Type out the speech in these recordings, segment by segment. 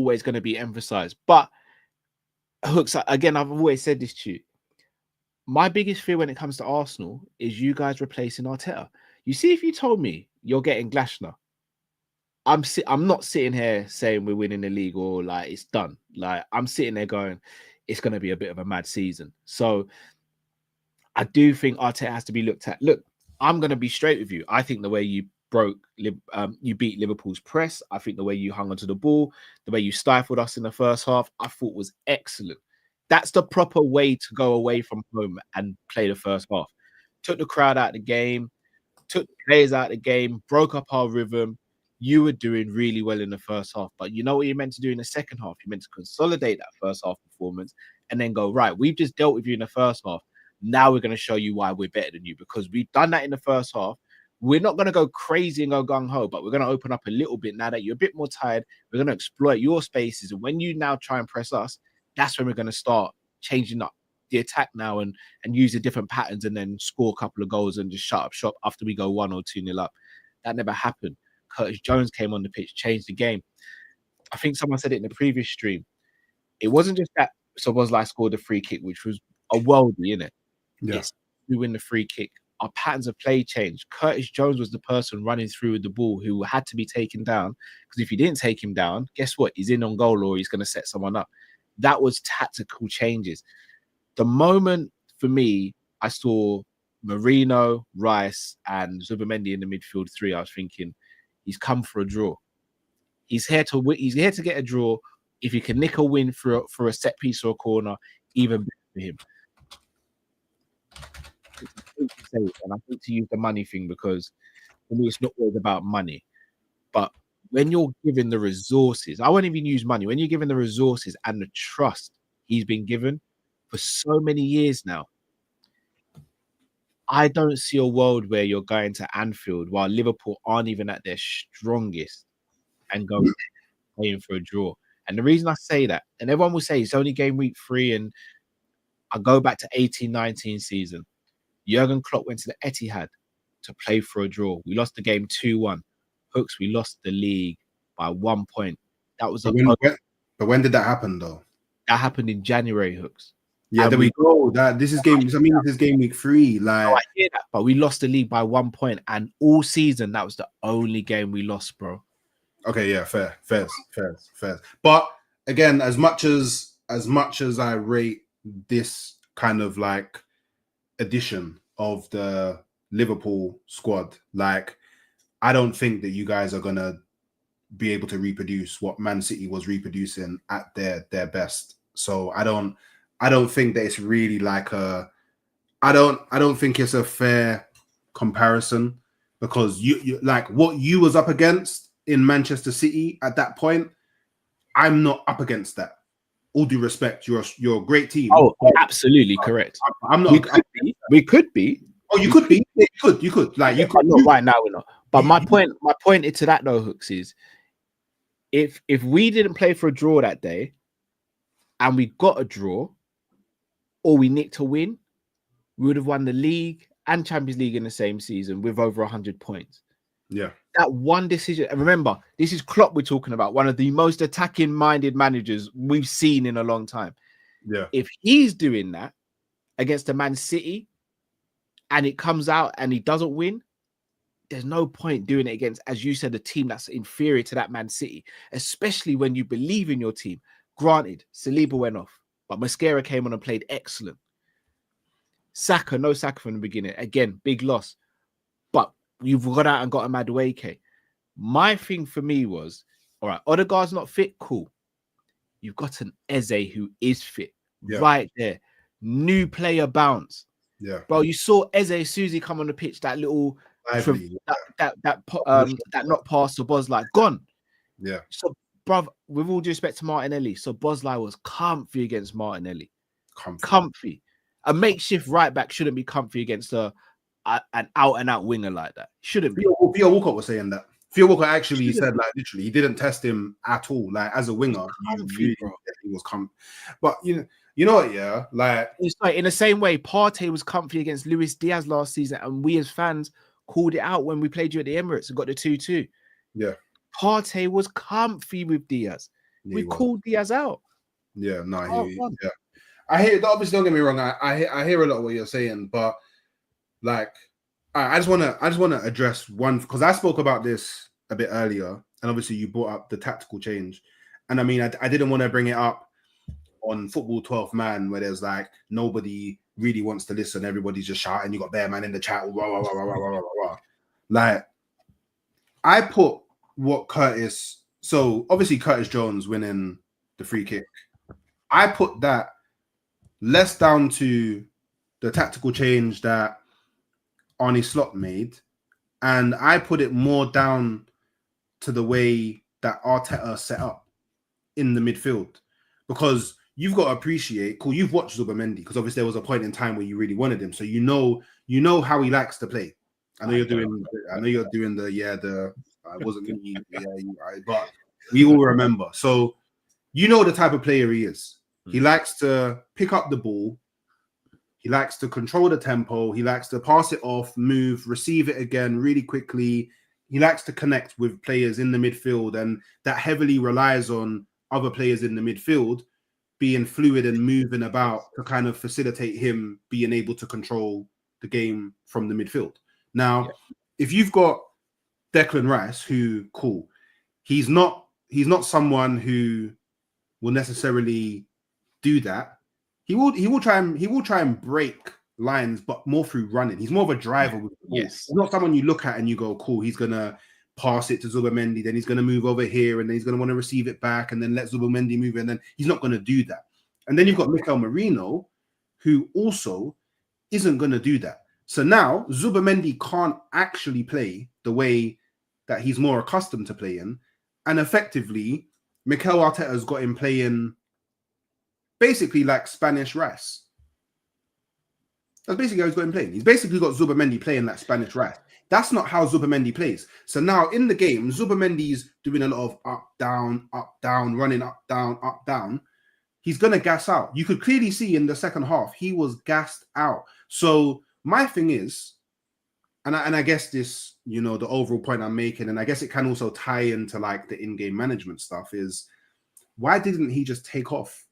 always going to be emphasized. But Hooks, again, I've always said this to you. My biggest fear when it comes to Arsenal is you guys replacing Arteta. You see, if you told me you're getting Glasner, I'm not sitting here saying we're winning the league or like it's done. Like I'm sitting there going, it's going to be a bit of a mad season. So I do think Arteta has to be looked at. Look, I'm going to be straight with you. I think the way you you beat Liverpool's press, I think the way you hung onto the ball, the way you stifled us in the first half, I thought was excellent. That's the proper way to go away from home and play the first half. Took the crowd out of the game, took the players out of the game, broke up our rhythm. You were doing really well in the first half. But you know what you meant to do in the second half? You meant to consolidate that first half performance and then go, right, we've just dealt with you in the first half. Now we're going to show you why we're better than you, because we've done that in the first half. We're not going to go crazy and go gung-ho, but we're going to open up a little bit now that you're a bit more tired. We're going to exploit your spaces. And when you now try and press us, that's when we're going to start changing up the attack now and use the different patterns and then score a couple of goals and just shut up shop after we go 1 or 2-0 up. That never happened. Curtis Jones came on the pitch, changed the game. I think someone said it in the previous stream. It wasn't just that Szoboszlai scored the free kick, which was a worldie, innit? Yeah. Yes, we win the free kick. Our patterns of play changed. Curtis Jones was the person running through with the ball who had to be taken down, because if you didn't take him down, guess what? He's in on goal or he's going to set someone up. That was tactical changes. The moment for me, I saw Marino, Rice, and Zubimendi in the midfield three, I was thinking, he's come for a draw. He's here to win. He's here to get a draw. If he can nick a win for a set piece or a corner, even better for him. And I think to use the money thing, because for me, it's not always about money. But when you're given the resources, I won't even use money. When you're given the resources and the trust he's been given for so many years now, I don't see a world where you're going to Anfield while Liverpool aren't even at their strongest and go playing for a draw. And the reason I say that, and everyone will say it's only game week 3, and I go back to 18-19 season. Jurgen Klopp went to the Etihad to play for a draw. We lost the game 2-1. Hooks, we lost the league by 1 point. That was but when did that happen though? That happened in January, Hooks. Yeah, there we go. This is game week 3. Like, I hear that, but we lost the league by 1 point, and all season that was the only game we lost, bro. Okay, yeah, fair. But again, as much as I rate this kind of like addition of the Liverpool squad, like, I don't think that you guys are gonna be able to reproduce what Man City was reproducing at their best. So I don't think that it's really like I don't think it's a fair comparison, because you like what you was up against in Manchester City at that point. I'm not up against that. All due respect, you're a great team. Oh, absolutely correct. I'm not. We could be. Oh, you could be. You could. Like, you could. Not right now, we're not. But my point to that though, Hooks, is if we didn't play for a draw that day, and we got a draw, or we nicked a win, we would have won the league and Champions League in the same season with over 100 points. Yeah. That one decision, and remember, this is Klopp we're talking about, one of the most attacking-minded managers we've seen in a long time. Yeah. If he's doing that against a Man City, and it comes out and he doesn't win, there's no point doing it against, as you said, a team that's inferior to that Man City, especially when you believe in your team. Granted, Saliba went off, but Mosquera came on and played excellent. Saka, no Saka from the beginning. Again, big loss. But you've got out and got a Madueke. My thing for me was, all right, Odegaard's not fit, cool. You've got an Eze who is fit, right there. New player bounce. Yeah, bro, you saw Eze Susie come on the pitch, that little that not pass to Bosley, gone. Yeah. So, bruv, with all due respect to Martinelli, so Bosley was comfy against Martinelli. Comfy. A makeshift right back shouldn't be comfy against an out-and-out winger like that. Shouldn't be. Theo Walcott was saying that. Theo Walcott actually said, like, literally, he didn't test him at all. Like, as a winger, he was comfy. But, you know what, yeah? Like, it's like in the same way, Partey was comfy against Luis Diaz last season, and we as fans called it out when we played you at the Emirates and got the 2-2. Yeah. Partey was comfy with Diaz. We called Diaz out. Yeah, no, I hear you. Yeah, I hear. Obviously, don't get me wrong. I hear a lot of what you're saying, but like, I just wanna address one, because I spoke about this a bit earlier, and obviously you brought up the tactical change, and I mean, I didn't want to bring it up on Football 12th Man where there's like nobody really wants to listen, everybody's just shouting, you got Bear Man in the chat, rah, rah, rah, rah, rah, rah, rah, rah. Like, I put what Curtis, so obviously Curtis Jones winning the free kick, I put that less down to the tactical change that Arnie Slot made, and I put it more down to the way that Arteta set up in the midfield, because you've got to appreciate, cool, you've watched Zubimendi, because obviously there was a point in time where you really wanted him, so you know how he likes to play. I know you're doing the I wasn't me, but we all remember. So you know the type of player he is. He likes to pick up the ball. He likes to control the tempo. He likes to pass it off, move, receive it again really quickly. He likes to connect with players in the midfield, and that heavily relies on other players in the midfield being fluid and moving about to kind of facilitate him being able to control the game from the midfield. Now, if you've got Declan Rice, who, cool, he's not someone who will necessarily do that. He will try and break lines, but more through running. He's more of a driver with the ball. Yes. He's not someone you look at and you go, cool, he's gonna pass it to Zubimendi, then he's gonna move over here, and then he's gonna want to receive it back, and then let Zubimendi move, and then he's not gonna do that. And then you've got Mikel Merino, who also isn't gonna do that. So now Zubimendi can't actually play the way that he's more accustomed to playing, and effectively, Mikel Arteta has got him playing basically like Spanish Rice. That's basically how he's got him playing. He's basically got Zubimendi playing like Spanish Rice. That's not how Zubimendi plays. So now in the game, Zubimendi's doing a lot of up, down, running up, down. He's going to gas out. You could clearly see in the second half, he was gassed out. So my thing is, and I guess this, you know, the overall point I'm making, and I guess it can also tie into like the in-game management stuff, is why didn't he just take off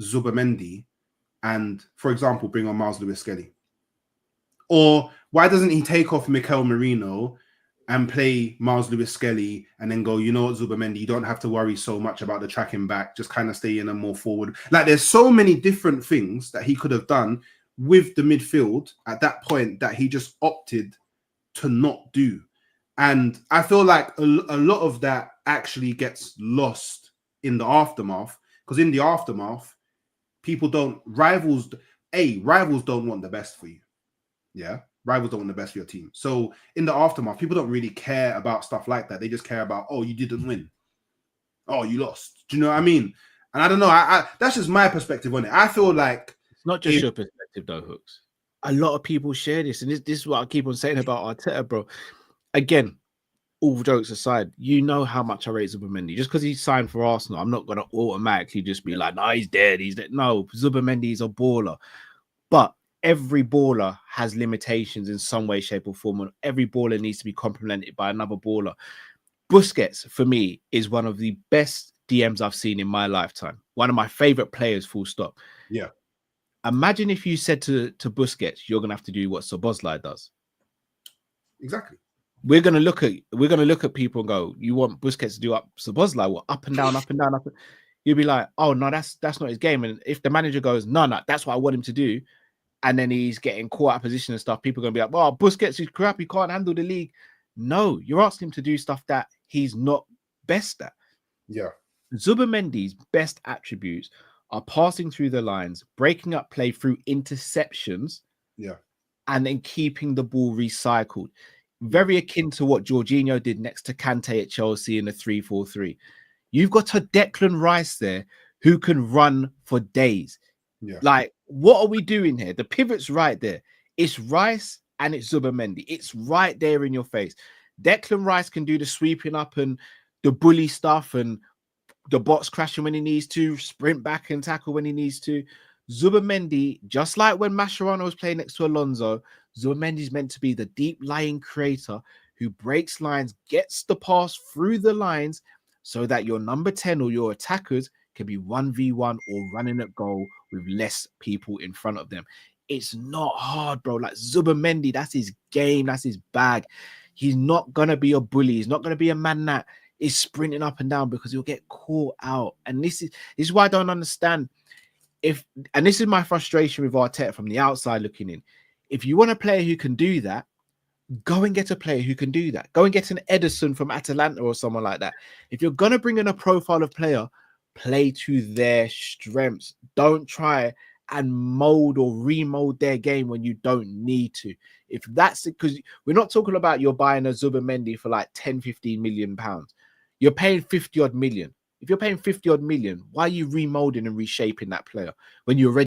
Zubimendi and, for example, bring on Miles Lewis-Skelly? Or why doesn't he take off Mikel Merino and play Miles Lewis-Skelly and then go, you know what, Zubimendi, you don't have to worry so much about the tracking back, just kind of stay in and more forward. Like, there's so many different things that he could have done with the midfield at that point that he just opted to not do. And I feel like a lot of that actually gets lost in the aftermath, because in the aftermath, rivals don't want the best for you. Yeah. Rivals don't want the best for your team. So in the aftermath, people don't really care about stuff like that. They just care about, oh, you didn't win. Oh, you lost. Do you know what I mean? And I don't know. I that's just my perspective on it. I feel like it's not just your perspective though, Hooks. A lot of people share this. And this is what I keep on saying about Arteta, bro. Again, all jokes aside, you know how much I rate Zubimendi. Just because he signed for Arsenal, I'm not going to automatically just be like, no, he's dead. He's dead. No, Zubimendi is a baller. But every baller has limitations in some way, shape, or form. And every baller needs to be complemented by another baller. Busquets, for me, is one of the best DMs I've seen in my lifetime. One of my favorite players, full stop. Yeah. Imagine if you said to Busquets, you're going to have to do what Szoboszlai does. Exactly. We're gonna look at people and go, you want Busquets to do up Szoboszlai, what, up and down, up and down, up. You'll be like, oh no, that's not his game. And if the manager goes, no, that's what I want him to do, and then he's getting caught out of position and stuff, people are gonna be like, well, Busquets is crap, he can't handle the league. No, you're asking him to do stuff that he's not best at. Yeah. Zubimendi's best attributes are passing through the lines, breaking up play through interceptions, and then keeping the ball recycled. Very akin to what Jorginho did next to Kante at Chelsea in the 3-4-3. You've got a Declan Rice there who can run for days. Yeah. Like, what are we doing here? The pivot's right there. It's Rice and it's Zubimendi. It's right there in your face. Declan Rice can do the sweeping up and the bully stuff and the box crashing when he needs to, sprint back and tackle when he needs to. Zubimendi, just like when Mascherano was playing next to Alonso, Zubimendi's meant to be the deep lying creator who breaks lines, gets the pass through the lines so that your number 10 or your attackers can be 1v1 or running at goal with less people in front of them. It's not hard, bro. Like Zubimendi, that's his game, that's his bag. He's not gonna be a bully. He's not gonna be a man that is sprinting up and down, because he'll get caught out. And this is why I don't understand. And this is my frustration with Arteta from the outside looking in. If you want a player who can do that, go and get a player who can do that. Go and get an Ederson from Atalanta or someone like that. If you're going to bring in a profile of player, play to their strengths. Don't try and mold or remold their game when you don't need to. If that's it, because we're not talking about you're buying a Zubimendi for like 10, 15 million pounds. You're paying 50 odd million. If you're paying 50 odd million, why are you remolding and reshaping that player when you're already